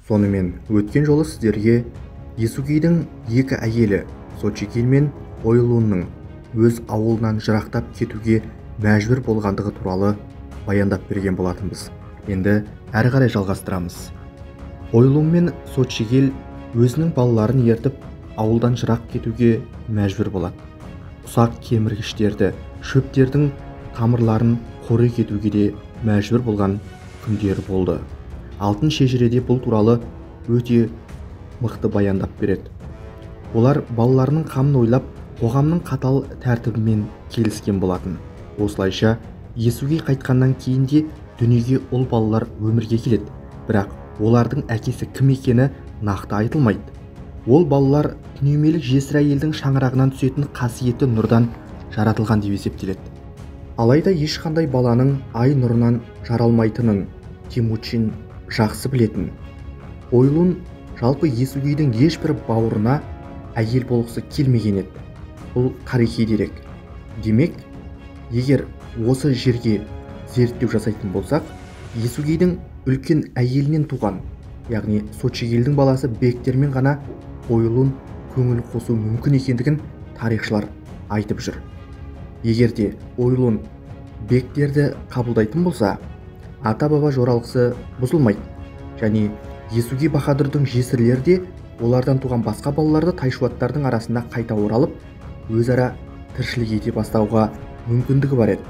Сонымен өткен жолы сіздерге Есугейдің екі әйелі Сочигиль мен Ойлунның өз ауылынан жырақтап кетуге мәжбүр болғандығы туралы баяндап берген болатынбыз. Енді әрі қарай жалғастырамыз. Ойлун мен Сочигиль өзінің балаларын ертіп ауылдан жырақ кетуге мәжбүр болады. Ұсақ кеміргіштерді, шөптердің тамырларын қорай кетуге де мәжбүр болған күндер болды. Алтын шежіреде бұл туралы өте мықты баяндап береді. Олар балаларының қамын ойлап, қоғамның қатал тәртібімен келіскен болатын. Осылайша Есугей қайтқаннан кейін де дүниеге ұл балалар өмірге келеді. Бірақ олардың әкесі кім екені нақты айтылмайды. Ол балалар дүниемелік жесір әйелдің шаңырағынан түсетін қасиетті нұрдан жаратылған деп есептеледі. Алайда ешқандай баланың ай нұрынан жаралмайтынын Темучин жақсы білетін. Ойлун жалпы Есугейдің ешбір бауырына әйел болғысы келмеген еді. Бұл тарихи дерек. Демек, егер осы жерге зерттеу жасайтын болсақ, Есугейдің үлкен әйелінен туған, яғни Сочигильдің баласы Бектермен ғана Ойлун көңіл қосу мүмкін екендігін тарихшылар айтып жүр. Егер де Ойлун Бектерді қабылдайтын болса, ата-баба жоралғысы бұзылмайды, және Есугей баһадүрдің жесірлері де олардан туған басқа балаларды тайшуаттардың арасында қайта оралып, өзара тіршілік ете бастауға мүмкіндігі бар еді.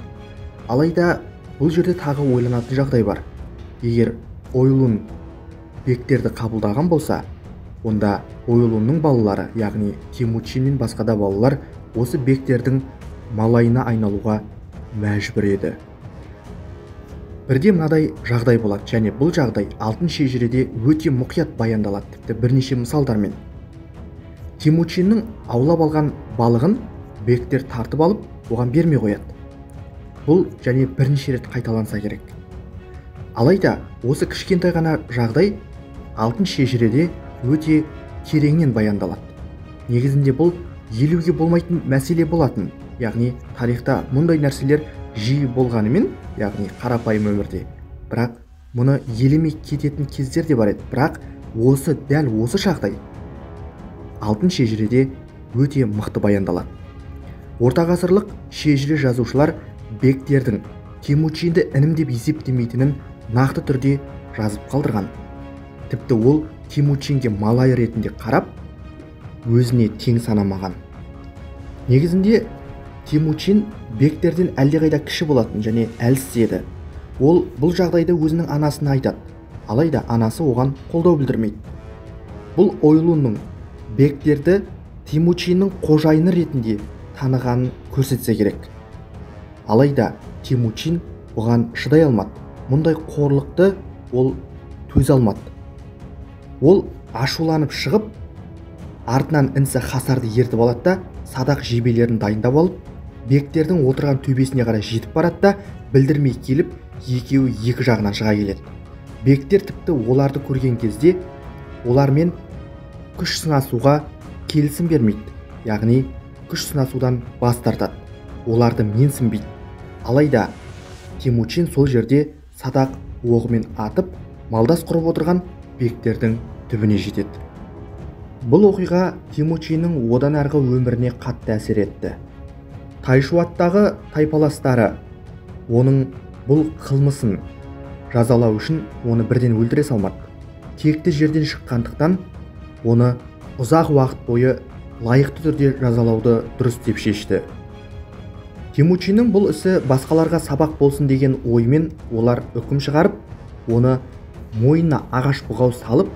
Алайда бұл жерде тағы ойланатын жағдай бар. Егер Ойлун Бектерді қабылдаған болса, онда Ойлунның балалары, яғни Темучин мен басқа да балалар осы Бектердің малайына айналуға мәжбүр еді. Бірде мынадай жағдай болады, және бұл жағдай алтын шежіреде өте мұқият баяндалады, тіпті бірнеше мысалдармен. Темучиннің аулап алған балығын Бектер тартып алып, оған бермей қояды. Бұл және бірнеше рет қайталанса керек. Алайда осы кішкентай ғана жағдай алтын шежіреде өте тереңнен баяндалады. Негізінде бұл елеуге болмайтын мәселе болатын, яғни тарихта мұндай нәрселер жиі болғанымен, яғни қарапайым өмірде. Бірақ мұны елемей кететін кездер де бар еді. Бірақ дәл осы жағдай алтын шежіреде өте мықты баяндалады. Ортағасырлық шежіре жазушылар Бектердің Темучинді інім деп есептемейтінін нақты түрде жазып қалдырған. Тіпті ол Темучинге малай ретінде қарап, өзіне тең санамаған. Негізінде Темучин Бектерден әлдеқайда кіші болатын және әлсіз еді. Ол бұл жағдайда өзінің анасына айтады, алайда анасы оған қолдау білдірмейді. Бұл Ойлунның Бектерді Темучиннің қожайыны ретінде танығанын көрсетсе керек. Алайда Темучин бұған шыдай алмады. Мұндай қорлықты ол төзе алмады. Ол ашуланып шығып, артынан інісі Хасарды ертіп алады да, садақ жебелерін дайындап алып, Бектердің отырған төбесіне қарай жетіп барады да, білдірмей келіп, екеуі екі жағынан шыға келеді. Бектер тіпті оларды көрген кезде олармен күш сынасуға келісім бермейді, яғни күш сынасудан бас тартады. Оларды менсінбейді. Алайда Темучин сол жерде садақ оғымен атып, малдас құрып отырған Бектердің түбіне жетеді. Бұл оқиға Темучиннің одан арғы өміріне қатты әсер етті. Тайшуаттағы тайпаластары оның бұл қылмысын жазалау үшін оны бірден өлтіре салмады. Текті жерден шыққандықтан оны ұзақ уақыт бойы лайықты түрде жазалауды дұрыс деп шешті. Темучиннің бұл ісі басқаларға сабақ болсын деген оймен олар үкім шығарып, оны мойнына ағаш бұғау салып,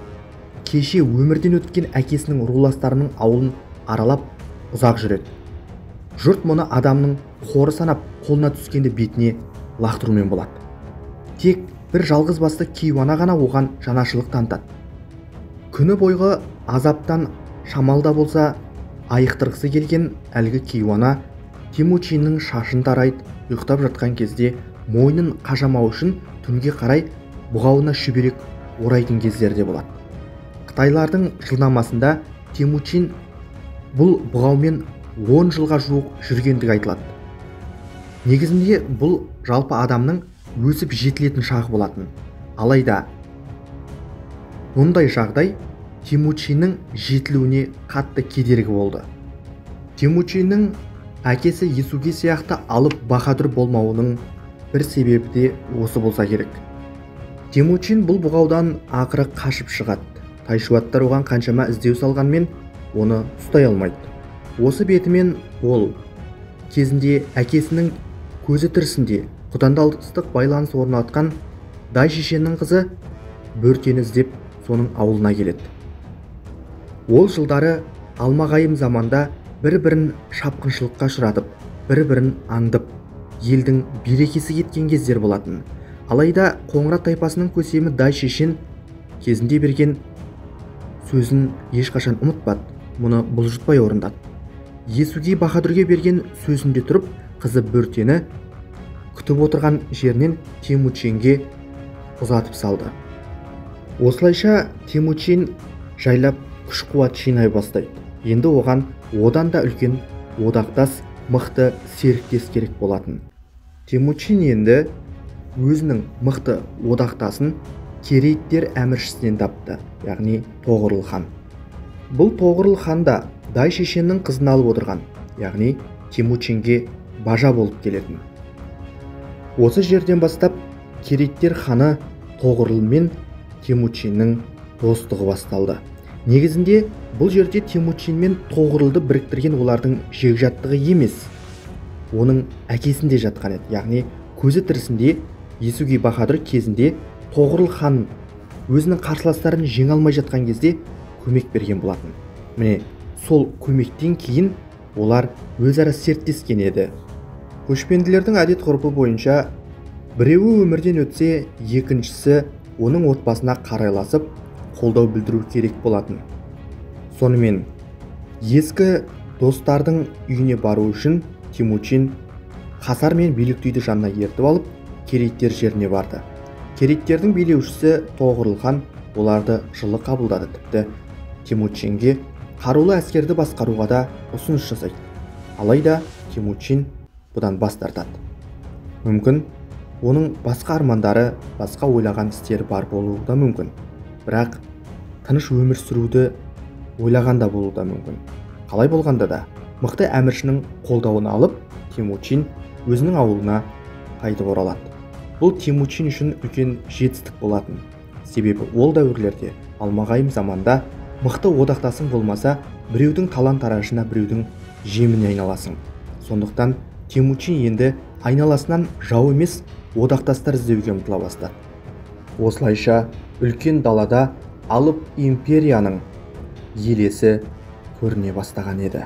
кеше өмірден өткен әкесінің руластарының ауылын аралап ұзақ жүреді. Жұрт мұны адамның қоры санап, қолына түскенде бетіне лақтырумен болады. Тек бір жалғыз басты кейуана ғана оған жанашылық танытады. Күні бойғы азаптан шамалда болса айықтырғысы келген әлгі кейуана Темучиннің шашын тарайды, ұйықтап жатқан кезде мойнын қажамау үшін түнге қарай бұғауына шүберек орайтын кездерде болады. Қытайлардың жылнамасында Темучин бұл бұғаумен 10 жылға жуық жүргендігі айтылады. Негізінде бұл жалпы адамның өсіп жетілетін шағы болатын. Алайда мұндай жағдай Темучиннің жетілуіне қатты кедергі болды. Темучиннің әкесі Есугей сияқты алып баһадүр болмауының бір себебі де осы болса керек. Темучин бұл бұғаудан ақыры қашып шығады. Тайшуаттар оған қаншама іздеу салғанмен оны ұстай алмайды. Осы бетімен ол кезінде әкесінің көзі тірісінде құдандастық байланыс орнатқан Дай шешеннің қызы Бөртені іздеп соның ауылына келеді. Ол жылдары алмағайым заманда бір-бірін шапқыншылыққа ұшыратып, бір-бірін аңдып, елдің берекесі кеткен кездер болатын. Алайда Қоңырат тайпасының көсемі Дай шешен кезінде берген сөзін ешқашан ұмытпады, мұны бұлжытпай орындады. Есугей баһадүрге берген сөзінде тұрып, қызы Бөртені күтіп отырған жерінен Темучинге ұзатып салды. Осылайша Темучин жайлап күш-қуат жинай бастайды. Енді оған одан да үлкен одақтас, мықты серіктес керек болатын. Темучин енді өзінің мықты одақтасын Керейіттер әміршісінен тапты, яғни Тоғорыл хан. Бұл Тоғорыл хан да Дай шешеннің қызын алып отырған, яғни Темучинге бажа болып келетін. Осы жерден бастап Керейіттер ханы Тоғорыл мен Темучиннің достығы басталды. Негізінде бұл жерде Темучин мен Тоғорылды біріктірген олардың жекжаттығы емес, оның әкесінде жатқан еді. Яғни көзі тірісінде Есугей баһадүр кезінде Тоғорыл хан өзінің қарсыластарын жеңе алмай жатқан кезде көмек берген болатын. Міне сол көмектен кейін олар өзара серттескен еді. Көшпенділердің әдет-ғұрпы бойынша біреуі өмірден өтсе, екіншісі оның отбасына қарайласып қолдау білдіру керек болатын. Сонымен ескі достардың үйіне бару үшін Темучин Қасар мен Биліктүйді жанына ертіп алып, Керейіттер жеріне барды. Керейттердің билеушісі Тоғорыл хан оларды жылы қабылдады. Тіпті Темучинге қарулы әскерді басқаруға да ұсыныс жасайды. Алайда Темучин бұдан бас тартады. Мүмкін оның басқа армандары, басқа ойлаған істері бар болуы да мүмкін. Бірақ тыныш өмір сүруді ойлаған да болуы да мүмкін. Қалай болғанда да мықты әміршінің қолдауын алып, Темучин өзінің ауылына қайтып оралады. Бұл Темучин үшін үлкен жетістік болатын. Себебі ол дәуірлерде алмағайым заманда мықты одақтасың болмаса, біреудің талан-таражына, біреудің жеміне айналасың. Сондықтан Темучин енді айналасынан жау емес, одақтастар іздеуге ұмтыла бастады. Осылайша үлкен далада алып империяның елесі көріне бастаған еді.